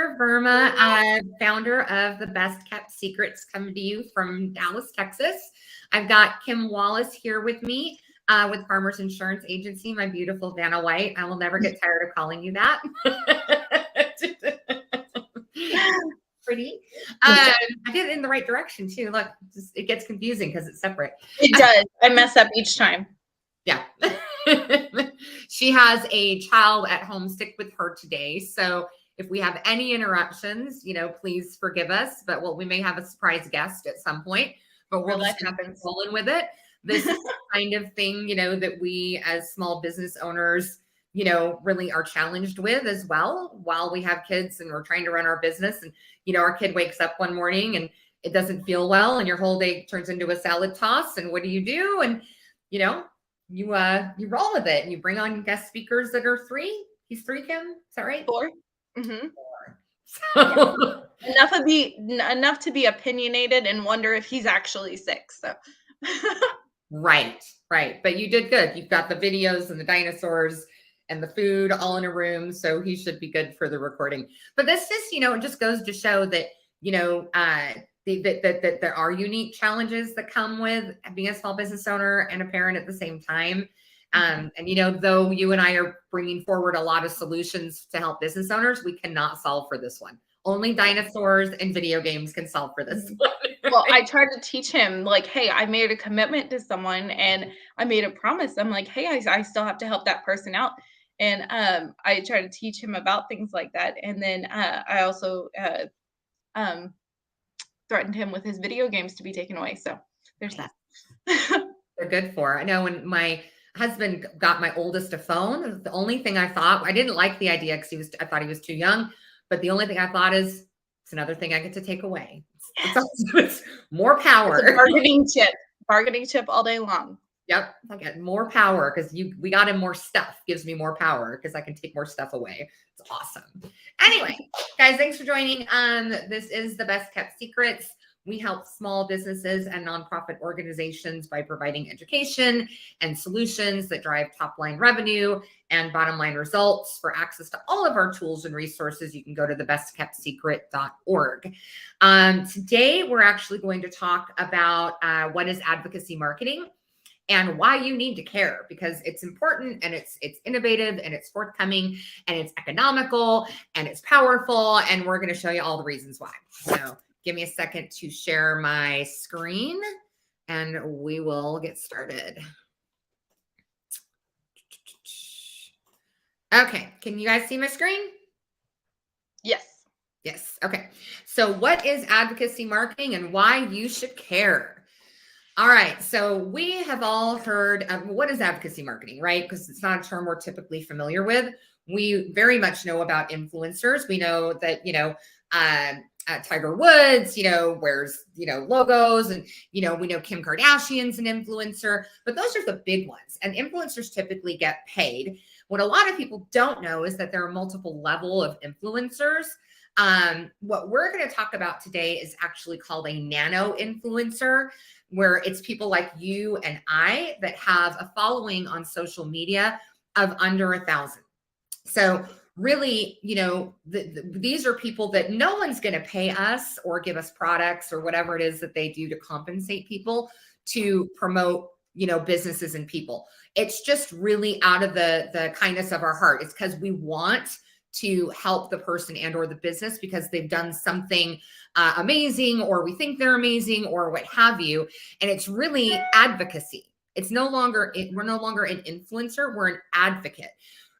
here. Verma, founder of the Best Kept Secrets, coming to you from Dallas, Texas. I've got Kim Wallace here with me with Farmers Insurance Agency, my beautiful Vanna White. I will never get tired of calling you that. Pretty. I did it in the right direction too. Look, it gets confusing because it's separate. It does. I mess up each time. Yeah. She has a child at home. Stick with her today. So if we have any interruptions, please forgive us. But we may have a surprise guest at some point. But we'll just have been rolling with it. This is the kind of thing, that we as small business owners, really are challenged with as well while we have kids and we're trying to run our business. And, our kid wakes up one morning and it doesn't feel well and your whole day turns into a salad toss. And what do you do? And, you roll with it and you bring on guest speakers that are 3. He's 3, Kim. Is that right? 4. Mm-hmm. 4. So yeah. Enough to be opinionated and wonder if he's actually 6. So right. But you did good. You've got the videos and the dinosaurs and the food all in a room. So he should be good for the recording. But this is, it just goes to show that, that there are unique challenges that come with being a small business owner and a parent at the same time. And, though you and I are bringing forward a lot of solutions to help business owners, we cannot solve for this one. Only dinosaurs and video games can solve for this one. Well, I tried to teach him hey, I made a commitment to someone and I made a promise. I'm hey, I still have to help that person out. And I try to teach him about things like that. And then I also threatened him with his video games to be taken away. So there's that. They're good for. I know when my husband got my oldest a phone, the only thing I thought, I didn't like the idea because I thought he was too young. But the only thing I thought is it's another thing I get to take away. It's more power. It's a bargaining chip all day long. Yep. I get more power because we got him more stuff, gives me more power because I can take more stuff away. It's awesome. Anyway, guys, thanks for joining. This is the Best Kept Secrets. We help small businesses and nonprofit organizations by providing education and solutions that drive top line revenue and bottom line results. For access to all of our tools and resources, you can go to thebestkeptsecret.org. Today, we're actually going to talk about what is advocacy marketing and why you need to care, because it's important and it's innovative and it's forthcoming and it's economical and it's powerful. And we're going to show you all the reasons why. So give me a second to share my screen and we will get started. Okay. Can you guys see my screen? Yes. Yes. Okay. So what is advocacy marketing and why you should care? All right. So we have all heard what is advocacy marketing, right? Because it's not a term we're typically familiar with. We very much know about influencers. We know that, Tiger Woods, wears, logos and, we know Kim Kardashian's an influencer, but those are the big ones. And influencers typically get paid. What a lot of people don't know is that there are multiple levels of influencers. What we're going to talk about today is actually called a nano influencer, where it's people like you and I that have a following on social media of under 1,000. So really, these are people that no one's going to pay us or give us products or whatever it is that they do to compensate people to promote, businesses and people. It's just really out of the kindness of our heart. It's because we want to help the person and or the business because they've done something amazing, or we think they're amazing, or what have you. And it's really advocacy. We're no longer an influencer, we're an advocate.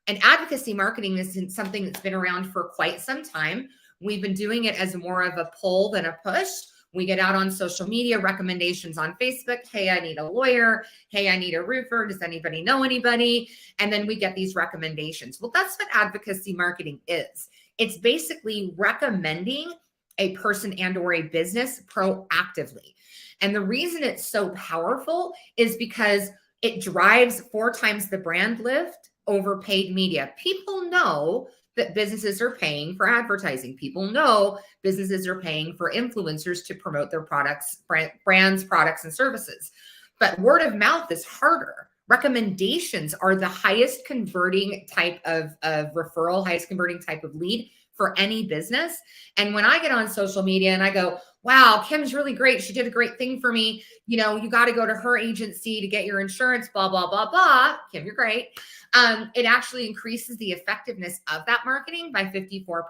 And advocacy marketing is something that's been around for quite some time. We've been doing it as more of a pull than a push. We get out on social media, recommendations on Facebook. Hey, I need a lawyer. Hey, I need a roofer. Does anybody know anybody? And then we get these recommendations. Well, that's what advocacy marketing is. It's basically recommending a person and or a business proactively. And the reason it's so powerful is because it drives 4 times the brand lift over paid media. People know that businesses are paying for advertising. People know businesses are paying for influencers to promote their products, brands, products, and services. But word of mouth is harder. Recommendations are the highest converting type of referral, highest converting type of lead for any business. And when I get on social media and I go, wow, Kim's really great. She did a great thing for me. You know, you got to go to her agency to get your insurance, blah, blah, blah, blah. Kim, you're great. It actually increases the effectiveness of that marketing by 54%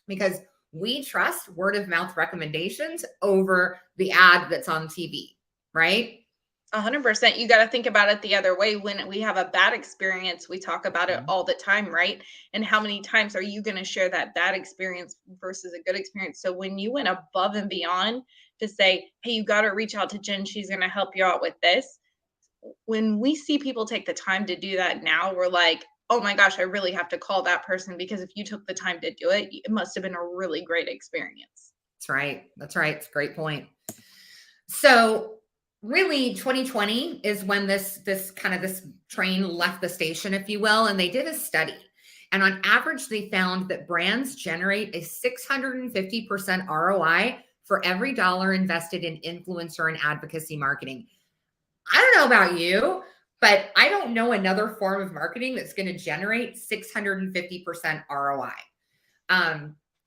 because we trust word of mouth recommendations over the ad that's on TV, right? 100%. You got to think about it the other way. When we have a bad experience, we talk about it all the time, right? And how many times are you going to share that bad experience versus a good experience? So when you went above and beyond to say, hey, you got to reach out to Jen, she's going to help you out with this. When we see people take the time to do that now, we're like, oh my gosh, I really have to call that person, because if you took the time to do it, it must have been a really great experience. That's right. That's right. It's a great point. So really 2020 is when this train left the station, if you will, and they did a study. And on average, they found that brands generate a 650% ROI for every dollar invested in influencer and advocacy marketing. I don't know about you, but I don't know another form of marketing that's going to generate 650% ROI.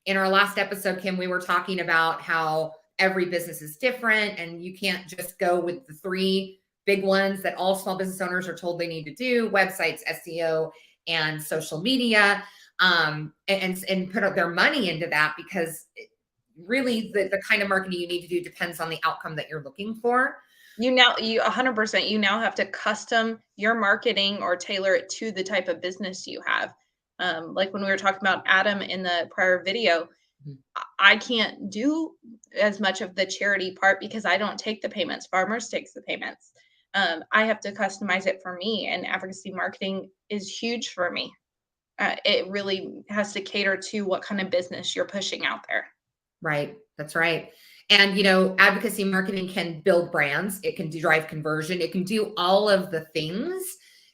In our last episode, Kim, we were talking about how every business is different and you can't just go with the 3 big ones that all small business owners are told they need to do: websites, SEO, and social media, and put up their money into that, because really the kind of marketing you need to do depends on the outcome that you're looking for. You 100%, you now have to custom your marketing or tailor it to the type of business you have. Like when we were talking about Adam in the prior video, I can't do as much of the charity part because I don't take the payments. Farmers takes the payments. I have to customize it for me, and advocacy marketing is huge for me. It really has to cater to what kind of business you're pushing out there. Right. That's right. And, you know, advocacy marketing can build brands. It can drive conversion. It can do all of the things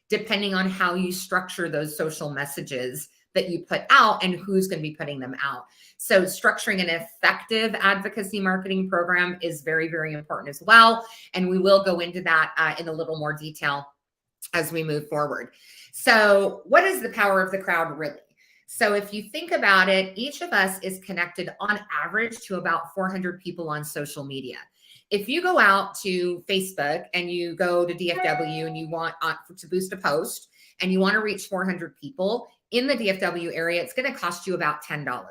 depending on how you structure those social messages that you put out and who's going to be putting them out. So structuring an effective advocacy marketing program is very, very important as well. And we will go into that in a little more detail as we move forward. So what is the power of the crowd really? So if you think about it, each of us is connected on average to about 400 people on social media. If you go out to Facebook and you go to DFW and you want to boost a post and you want to reach 400 people in the DFW area, it's going to cost you about $10.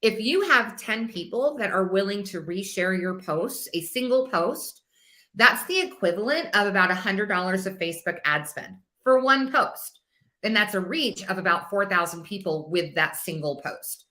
If you have 10 people that are willing to reshare your posts, a single post, that's the equivalent of about $100 of Facebook ad spend for one post. And that's a reach of about 4,000 people with that single post.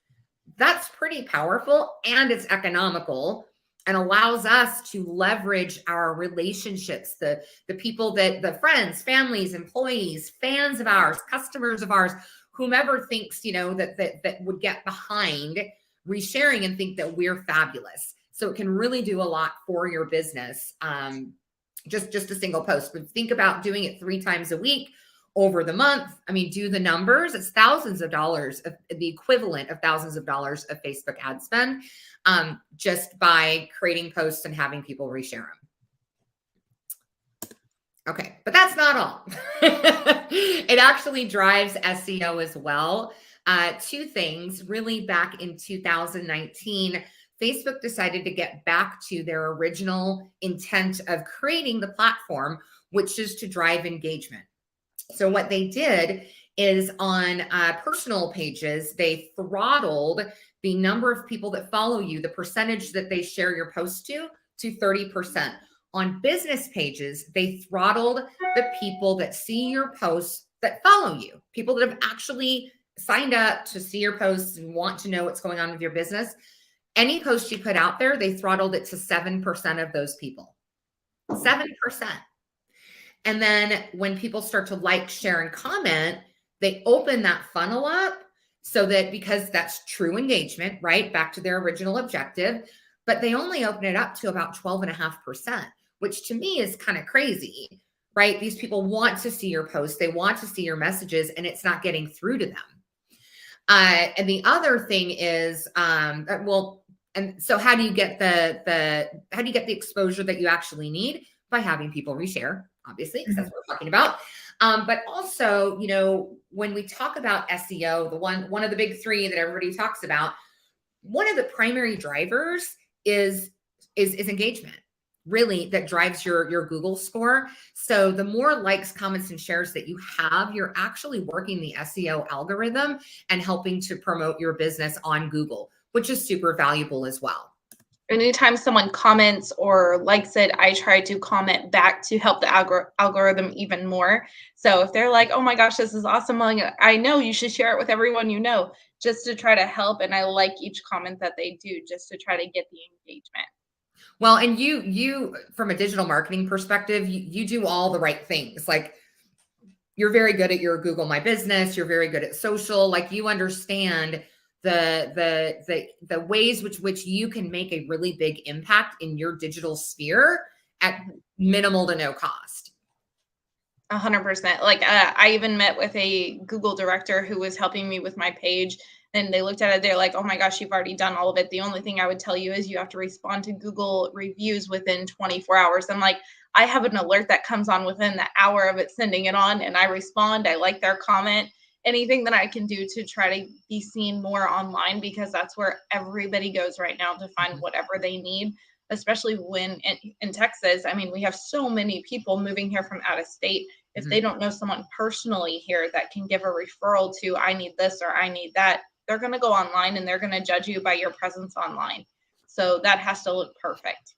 That's pretty powerful, and it's economical and allows us to leverage our relationships, the people that the friends, families, employees, fans of ours, customers of ours, whomever thinks, you know, that would get behind resharing and think that we're fabulous. So it can really do a lot for your business. Just a single post, but think about doing it 3 times a week over the month. I mean, do the numbers. It's thousands of dollars, of the equivalent of thousands of dollars of Facebook ad spend, just by creating posts and having people reshare them. Okay, but that's not all. It actually drives SEO as well. 2 things. Really, back in 2019, Facebook decided to get back to their original intent of creating the platform, which is to drive engagement. So what they did is on personal pages, they throttled the number of people that follow you, the percentage that they share your post to 30%. On business pages, they throttled the people that see your posts that follow you, people that have actually signed up to see your posts and want to know what's going on with your business. Any post you put out there, they throttled it to 7% of those people. 7%. And then when people start to like, share, and comment, they open that funnel up so that, because that's true engagement, right? Back to their original objective, but they only open it up to about 12.5%, which to me is kind of crazy, right? These people want to see your posts. They want to see your messages, and it's not getting through to them. And the other thing is, and so how do you get the exposure that you actually need? By having people reshare, obviously, because that's what we're talking about. But also, you know, when we talk about SEO, one of the big three that everybody talks about, one of the primary drivers is engagement, really, that drives your Google score. So the more likes, comments, and shares that you have, you're actually working the SEO algorithm and helping to promote your business on Google, which is super valuable as well. Anytime someone comments or likes it, I try to comment back to help the algorithm even more. So if they're like, "Oh my gosh, this is awesome," I know you should share it with everyone you know, just to try to help. And I like each comment that they do, just to try to get the engagement. Well, and you from a digital marketing perspective, you do all the right things. Like, you're very good at your Google My Business, you're very good at social, like you understand the ways which you can make a really big impact in your digital sphere at minimal to no cost. 100%. Like, I even met with a Google director who was helping me with my page, and they looked at it. They're like, "Oh my gosh, you've already done all of it. The only thing I would tell you is you have to respond to Google reviews within 24 hours." I'm like, I have an alert that comes on within the hour of it sending it on, and I respond. I like their comment. Anything that I can do to try to be seen more online, because that's where everybody goes right now to find whatever they need, especially when in Texas. I mean, we have so many people moving here from out of state. If they don't know someone personally here that can give a referral to, I need this or I need that, they're going to go online and they're going to judge you by your presence online. So that has to look perfect.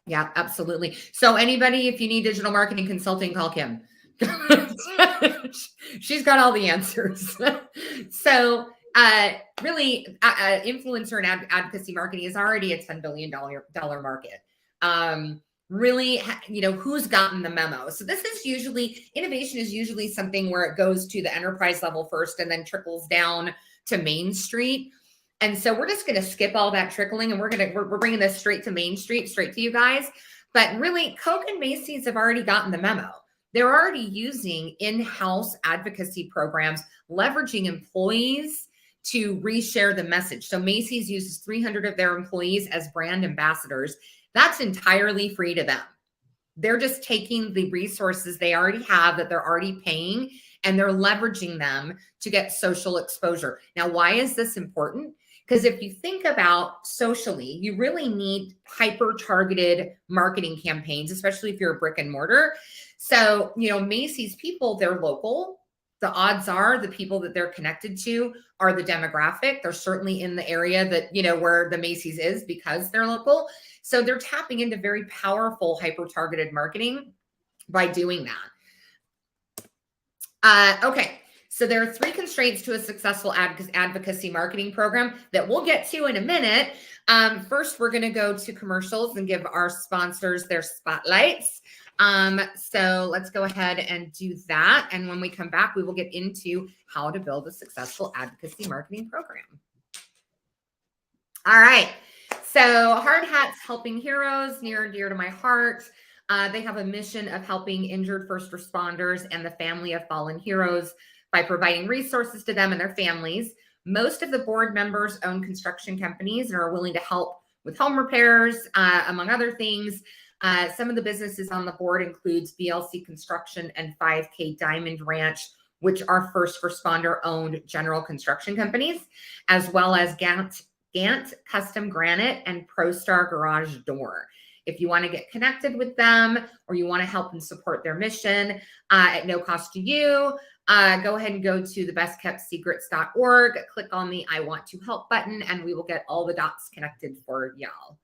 Yeah, absolutely. So anybody, if you need digital marketing consulting, call Kim. She's got all the answers. So really, influencer and advocacy marketing is already a $10 billion market. Really, you know, who's gotten the memo? So this is usually, innovation is usually something where it goes to the enterprise level first and then trickles down to Main Street. And so we're just going to skip all that trickling, and we're bringing this straight to Main Street, straight to you guys. But really, Coke and Macy's have already gotten the memo. They're already using in-house advocacy programs, leveraging employees to reshare the message. So Macy's uses 300 of their employees as brand ambassadors. That's entirely free to them. They're just taking the resources they already have that they're already paying, and they're leveraging them to get social exposure. Now, why is this important? Because if you think about socially, you really need hyper-targeted marketing campaigns, especially if you're a brick and mortar. So, you know, Macy's people, they're local. The odds are the people that they're connected to are the demographic. They're certainly in the area that, you know, where the Macy's is, because they're local. So they're tapping into very powerful hyper-targeted marketing by doing that. Okay. So there are 3 constraints to a successful advocacy marketing program that we'll get to in a minute. First, we're going to go to commercials and give our sponsors their spotlights. So let's go ahead and do that. And when we come back, we will get into how to build a successful advocacy marketing program. All right. So Hard Hats Helping Heroes, near and dear to my heart. They have a mission of helping injured first responders and the family of fallen heroes by providing resources to them and their families. Most of the board members own construction companies and are willing to help with home repairs, among other things. Some of the businesses on the board includes BLC Construction and 5K Diamond Ranch, which are first responder owned general construction companies, as well as Gant Custom Granite and ProStar Garage Door. If you want to get connected with them or you want to help and support their mission at no cost to you, go ahead and go to thebestkeptsecrets.org, click on the I want to help button, and we will get all the dots connected for y'all.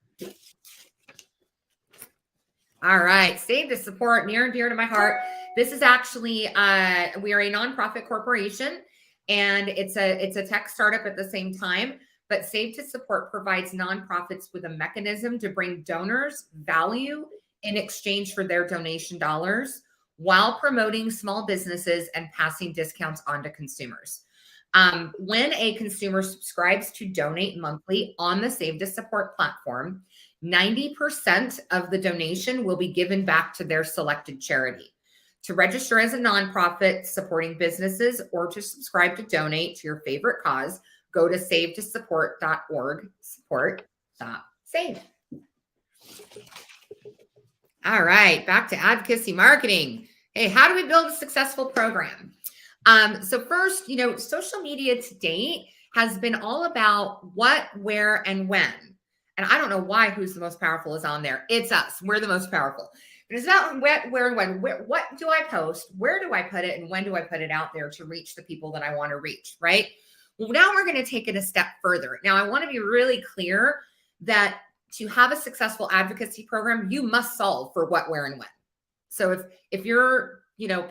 All right, Save to Support, near and dear to my heart. This is actually, we are a nonprofit corporation, and it's a tech startup at the same time. But Save to Support provides nonprofits with a mechanism to bring donors value in exchange for their donation dollars, while promoting small businesses and passing discounts on to consumers. When a consumer subscribes to donate monthly on the Save to Support platform, 90% of the donation will be given back to their selected charity. To register as a nonprofit supporting businesses or to subscribe to donate to your favorite cause, go to savetosupport.org, support.save. All right, back to advocacy marketing. Hey, how do we build a successful program? So first, social media to date has been all about what, where, and when. And I don't know why who's the most powerful is on there. It's us. We're the most powerful. But it's not what, where, and when. What do I post? Where do I put it? And when do I put it out there to reach the people that I want to reach, right? Well, now we're going to take it a step further. Now, I want to be really clear that to have a successful advocacy program, you must solve for what, where, and when. So if you're,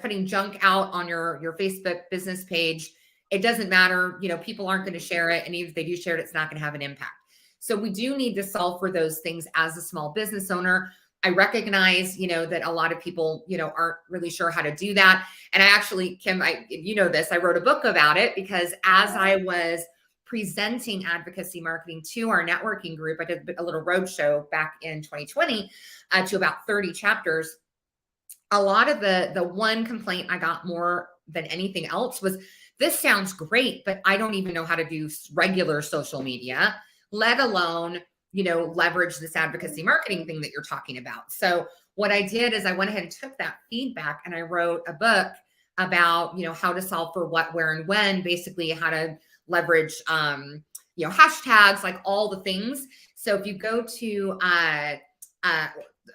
putting junk out on your Facebook business page, it doesn't matter, people aren't going to share it. And even if they do share it, it's not going to have an impact. So we do need to solve for those things as a small business owner. I recognize, that a lot of people, aren't really sure how to do that. And I actually, Kim, I wrote a book about it because as I was presenting advocacy marketing to our networking group, I did a little roadshow back in 2020 to about 30 chapters. A lot of the one complaint I got more than anything else was, this sounds great, but I don't even know how to do regular social media, let alone, leverage this advocacy marketing thing that you're talking about. So what I did is I went ahead and took that feedback and I wrote a book about, how to solve for what, where, and when, basically how to leverage, hashtags, like all the things. So if you go to,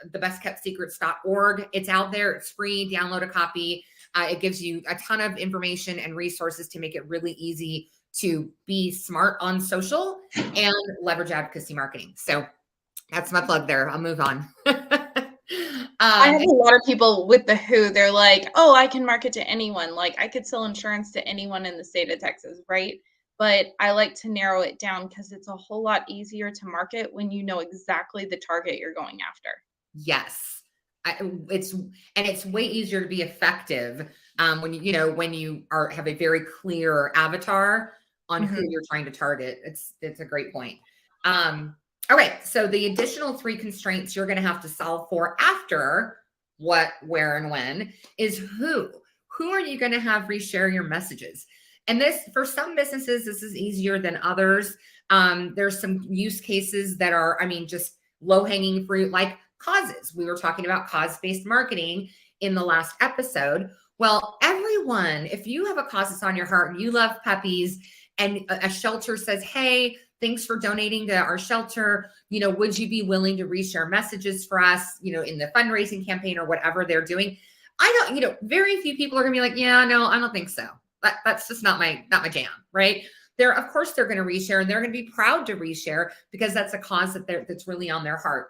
thebestkeptsecrets.org. It's out there. It's free. Download a copy. It gives you a ton of information and resources to make it really easy to be smart on social and leverage advocacy marketing. So that's my plug there. I'll move on. I have a lot of people with the who, they're like, oh, I can market to anyone. Like I could sell insurance to anyone in the state of Texas, right? But I like to narrow it down because it's a whole lot easier to market when you know exactly the target you're going after. Yes. It's way easier to be effective when you have a very clear avatar on who you're trying to target. It's a great point. All right. So the additional 3 constraints you're going to have to solve for after what, where, and when is who. Who are you going to have reshare your messages? And this, for some businesses, this is easier than others. There's some use cases that are, just low-hanging fruit, like causes. We were talking about cause-based marketing in the last episode. Well, everyone, if you have a cause that's on your heart and you love puppies and a shelter says, hey, thanks for donating to our shelter, would you be willing to reshare messages for us, in the fundraising campaign or whatever they're doing? I don't, very few people are gonna be like, yeah, no, I don't think so. That's just not my jam, right? Of course they're going to reshare and they're going to be proud to reshare because that's a cause that's really on their heart.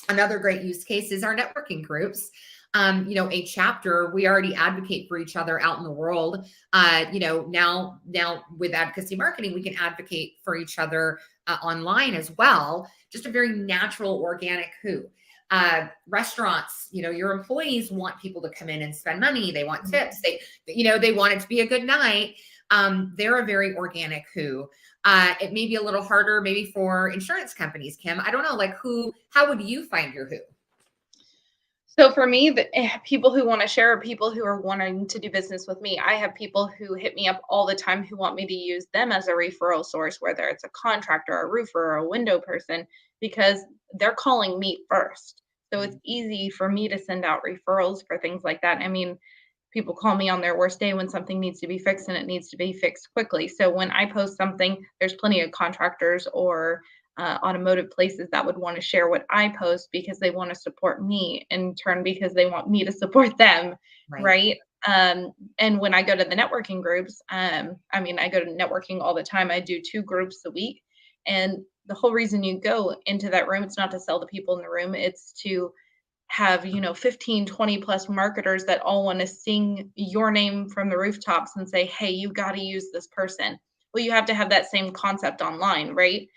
Another great use case is our networking groups. A chapter, we already advocate for each other out in the world. Now with advocacy marketing, we can advocate for each other online as well. Just a very natural, organic who. Restaurants, your employees want people to come in and spend money. They want tips. They want it to be a good night. They're a very organic who. It may be a little harder maybe for insurance companies, Kim. I don't know, like how would you find your who? So for me, the people who want to share are people who are wanting to do business with me. I have people who hit me up all the time who want me to use them as a referral source, whether it's a contractor, a roofer, or a window person, because they're calling me first. So it's easy for me to send out referrals for things like that. People call me on their worst day when something needs to be fixed and it needs to be fixed quickly. So when I post something, there's plenty of contractors or automotive places that would want to share what I post because they want to support me in turn because they want me to support them, right? And when I go to the networking groups, I go to networking all the time. I do 2 groups a week. And the whole reason you go into that room, it's not to sell the people in the room, it's to have 15 20 plus marketers that all want to sing your name from the rooftops and say, hey, you got to use this person. Well, you have to have that same concept online, right?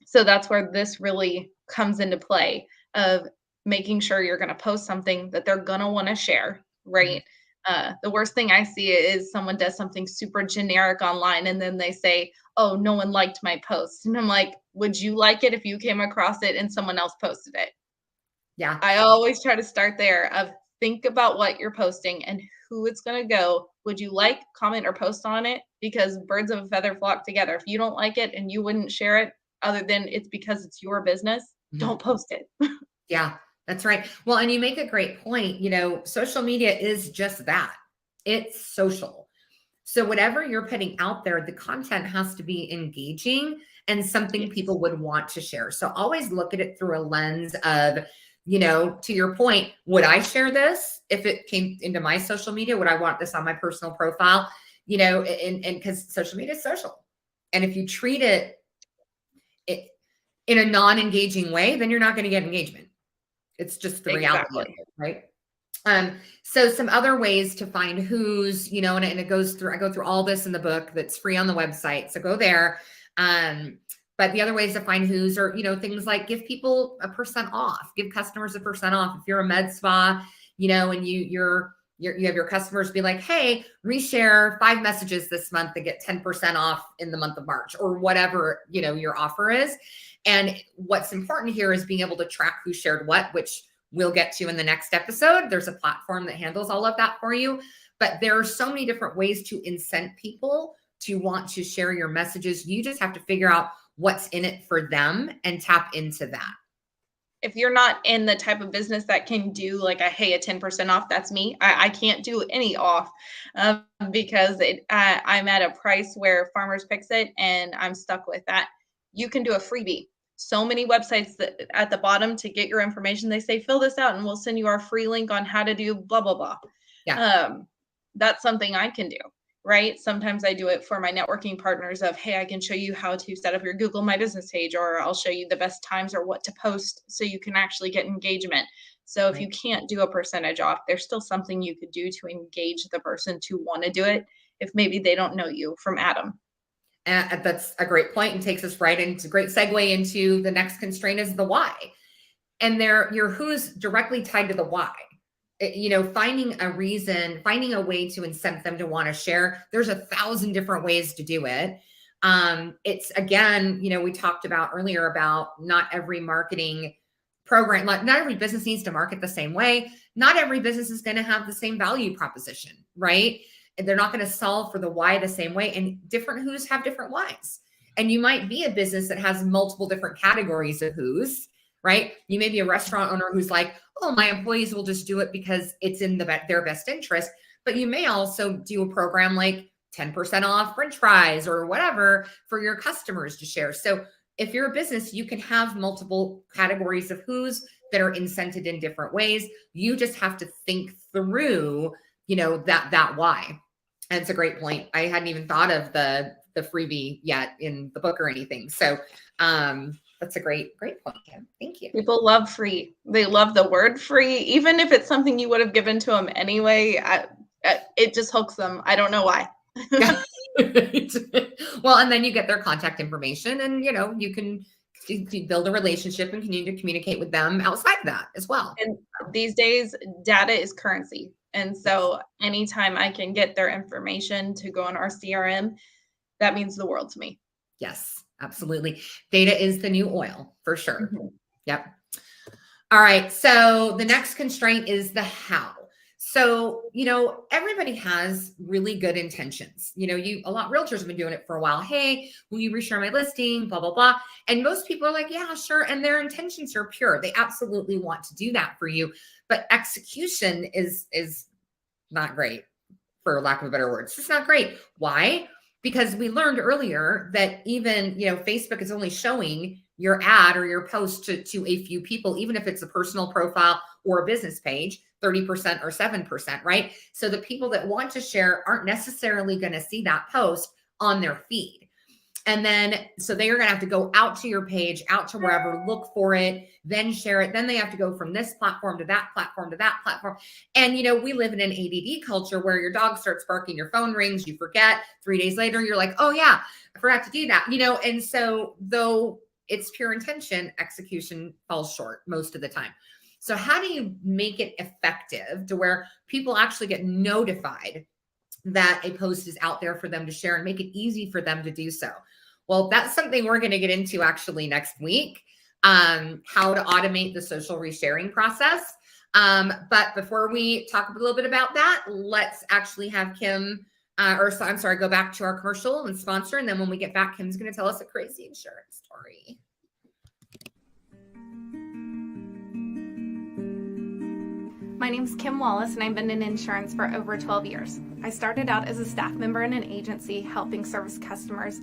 So that's where this really comes into play of making sure you're going to post something that they're going to want to share, right? The worst thing I see is someone does something super generic online and then they say, oh, no one liked my post. And I'm like, would you like it if you came across it and someone else posted it? Yeah. I always try to start there of think about what you're posting and who it's going to go. Would you like, comment, or post on it? Because birds of a feather flock together. If you don't like it and you wouldn't share it, other than it's because it's your business, don't post it. Yeah. That's right. Well, and you make a great point. Social media is just that. It's social. So whatever you're putting out there, the content has to be engaging and something Yes. people would want to share. So always look at it through a lens of, to your point, would I share this if it came into my social media? Would I want this on my personal profile? And because social media is social. And if you treat it in a non-engaging way, then you're not going to get engagement. It's just the reality of Exactly. it, right? So some other ways to find who's, and it goes through, I go through all this in the book that's free on the website. So go there. But the other ways to find who's are, things like give people a % off, give customers a % off. If you're a med spa, and you have your customers be like, hey, reshare 5 messages this month to get 10% off in the month of March or whatever, your offer is. And what's important here is being able to track who shared what, which we'll get to in the next episode. There's a platform that handles all of that for you. But there are so many different ways to incent people to want to share your messages. You just have to figure out what's in it for them and tap into that. If you're not in the type of business that can do like a 10% off, that's me. I can't do any off because I'm at a price where Farmers picks it and I'm stuck with that. You can do a freebie. So many websites that at the bottom to get your information, they say fill this out and we'll send you our free link on how to do blah blah blah. Yeah. That's something I can do. Right. Sometimes I do it for my networking partners of, hey, I can show you how to set up your Google My Business page, or I'll show you the best times or what to post so you can actually get engagement. So if you can't do a percentage off, there's still something you could do to engage the person to want to do it if maybe they don't know you from Adam. And that's a great point and takes us right into a great segue into the next constraint is the why. And your who's directly tied to the why. Finding a reason, finding a way to incent them to want to share. There's 1,000 different ways to do it. It's again, we talked about earlier about not every marketing program, not every business needs to market the same way. Not every business is going to have the same value proposition, right? They're not going to solve for the why the same way. And different who's have different whys. And you might be a business that has multiple different categories of who's, right? You may be a restaurant owner who's like, oh, my employees will just do it because it's in their best interest. But you may also do a program like 10% off French fries or whatever for your customers to share. So if you're a business, you can have multiple categories of who's that are incented in different ways. You just have to think through, that why. And it's a great point. I hadn't even thought of the freebie yet in the book or anything. So that's a great point, Kim. Thank you. People love free. They love the word free, even if it's something you would have given to them anyway. It just hooks them. I don't know why. Well, and then you get their contact information and, you can build a relationship and continue to communicate with them outside of that as well. And these days, data is currency. And so anytime I can get their information to go on our CRM, that means the world to me. Yes, absolutely. Data is the new oil for sure. Mm-hmm. Yep. All right. So the next constraint is the how. So, everybody has really good intentions. A lot of realtors have been doing it for a while. Hey, will you reshare my listing? Blah, blah, blah. And most people are like, yeah, sure. And their intentions are pure. They absolutely want to do that for you. But execution is not great, for lack of a better word. It's just not great. Why? Because we learned earlier that even, Facebook is only showing your ad or your post to a few people, even if it's a personal profile or a business page, 30% or 7%, right? So the people that want to share aren't necessarily going to see that post on their feed. And then, so they are going to have to go out to your page, out to wherever, look for it, then share it. Then they have to go from this platform to that platform to that platform. And, we live in an ADD culture where your dog starts barking, your phone rings, you forget. 3 days later, you're like, oh yeah, I forgot to do that, and so though it's pure intention, execution falls short most of the time. So how do you make it effective to where people actually get notified that a post is out there for them to share and make it easy for them to do so? Well, that's something we're going to get into actually next week, how to automate the social resharing process. But before we talk a little bit about that, let's actually have Kim, go back to our commercial and sponsor. And then when we get back, Kim's going to tell us a crazy insurance story. My name's Kim Wallace, and I've been in insurance for over 12 years. I started out as a staff member in an agency helping service customers,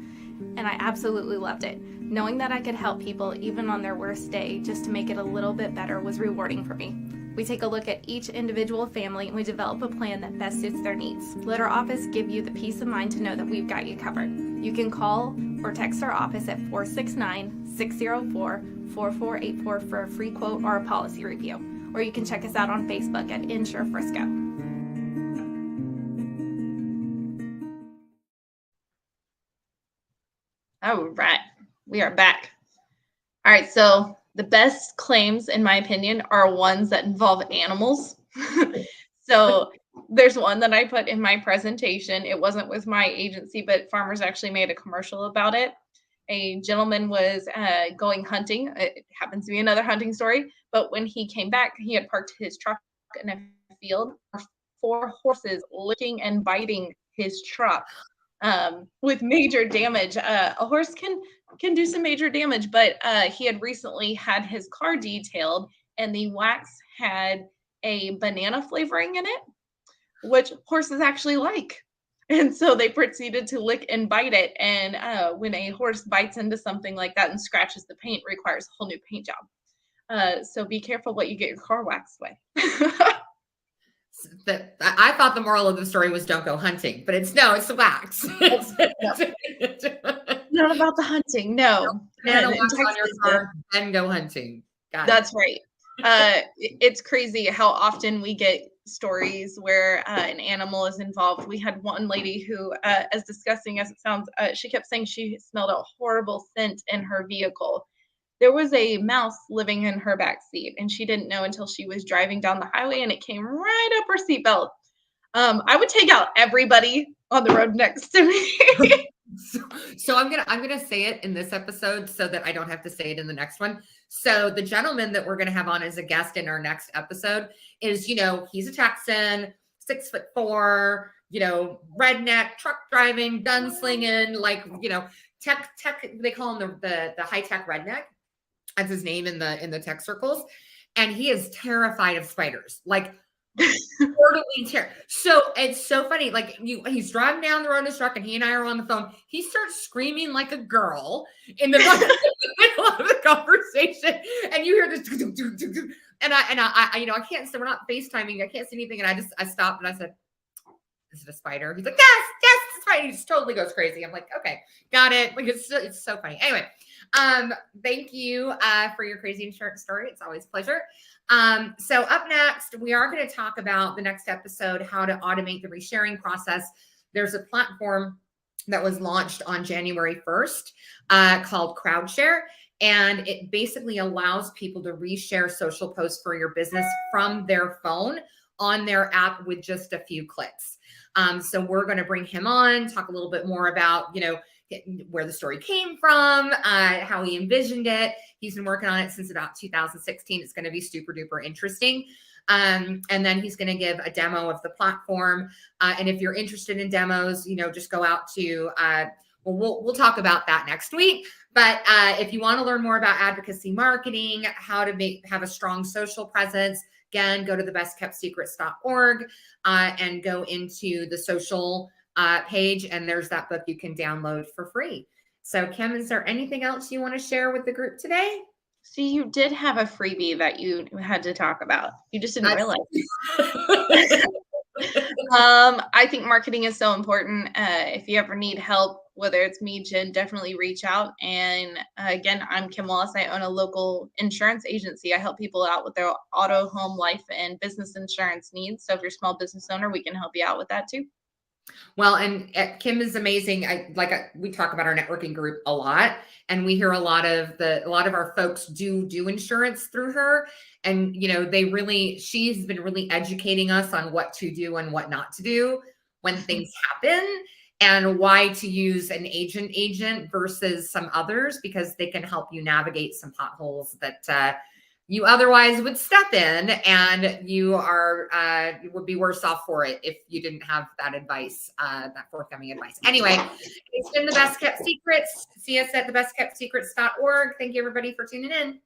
and I absolutely loved it. Knowing that I could help people even on their worst day just to make it a little bit better was rewarding for me. We take a look at each individual family and we develop a plan that best suits their needs. Let our office give you the peace of mind to know that we've got you covered. You can call or text our office at 469-604-4484 for a free quote or a policy review. Or you can check us out on Facebook at Insure Frisco. All right, we are back. All right, so the best claims, in my opinion, are ones that involve animals. So there's one that I put in my presentation. It wasn't with my agency, but farmers actually made a commercial about it. A gentleman was going hunting. It happens to be another hunting story. But when he came back, he had parked his truck in a field. 4 horses licking and biting his truck with major damage. A horse can do some major damage, but he had recently had his car detailed, and the wax had a banana flavoring in it, which horses actually like. And so they proceeded to lick and bite it. And when a horse bites into something like that and scratches the paint, it requires a whole new paint job. So be careful what you get your car waxed with. I thought the moral of the story was don't go hunting, but it's the wax. Not about the hunting, no. Banana wax on your car, then go hunting. Got That's right. It's crazy how often we get stories where an animal is involved. We had one lady who, as disgusting as it sounds, she kept saying she smelled a horrible scent in her vehicle. There was a mouse living in her back seat, and she didn't know until she was driving down the highway, and it came right up her seatbelt. I would take out everybody on the road next to me. So I'm gonna say it in this episode so that I don't have to say it in the next one. So the gentleman that we're gonna have on as a guest in our next episode is, he's a Texan, 6'4", redneck, truck driving, gunslinging, tech. They call him the high tech redneck. That's his name in the tech circles, and he is terrified of spiders. Totally terrible. So it's so funny. He's driving down the road in his truck, and he and I are on the phone. He starts screaming like a girl in the middle of the conversation, and you hear this. And I can't say, we're not FaceTiming. I can't see anything, and I stopped and I said, "Is it a spider?" He's like, "Yes, it's a spider." He just totally goes crazy. I'm like, "Okay, got it." It's so funny. Anyway, thank you for your crazy insurance story. It's always a pleasure. So up next, we are going to talk about the next episode, how to automate the resharing process. There's a platform that was launched on January 1st called CrowdShare, and it basically allows people to reshare social posts for your business from their phone on their app with just a few clicks. So we're going to bring him on, talk a little bit more about, where the story came from, how he envisioned it. He's been working on it since about 2016. It's going to be super duper interesting. And then he's going to give a demo of the platform. And if you're interested in demos, just go out to, we'll talk about that next week. But if you want to learn more about advocacy marketing, how to have a strong social presence, again, go to thebestkeptsecrets.org and go into the social page, and there's that book you can download for free. So Kim, is there anything else you want to share with the group today? See, you did have a freebie that you had to talk about. You just didn't realize. I think marketing is so important. If you ever need help, whether it's me, Jen, definitely reach out. And again, I'm Kim Wallace. I own a local insurance agency. I help people out with their auto, home, life, and business insurance needs. So if you're a small business owner, we can help you out with that too. Well, and Kim is amazing. We talk about our networking group a lot, and we hear a lot of our folks do insurance through her. And, she's been really educating us on what to do and what not to do when things happen, and why to use an agent versus some others, because they can help you navigate some potholes that you otherwise would step in, and you would be worse off for it if you didn't have that advice, that forthcoming advice. Anyway, it's been The Best Kept Secrets. See us at thebestkeptsecrets.org. Thank you, everybody, for tuning in.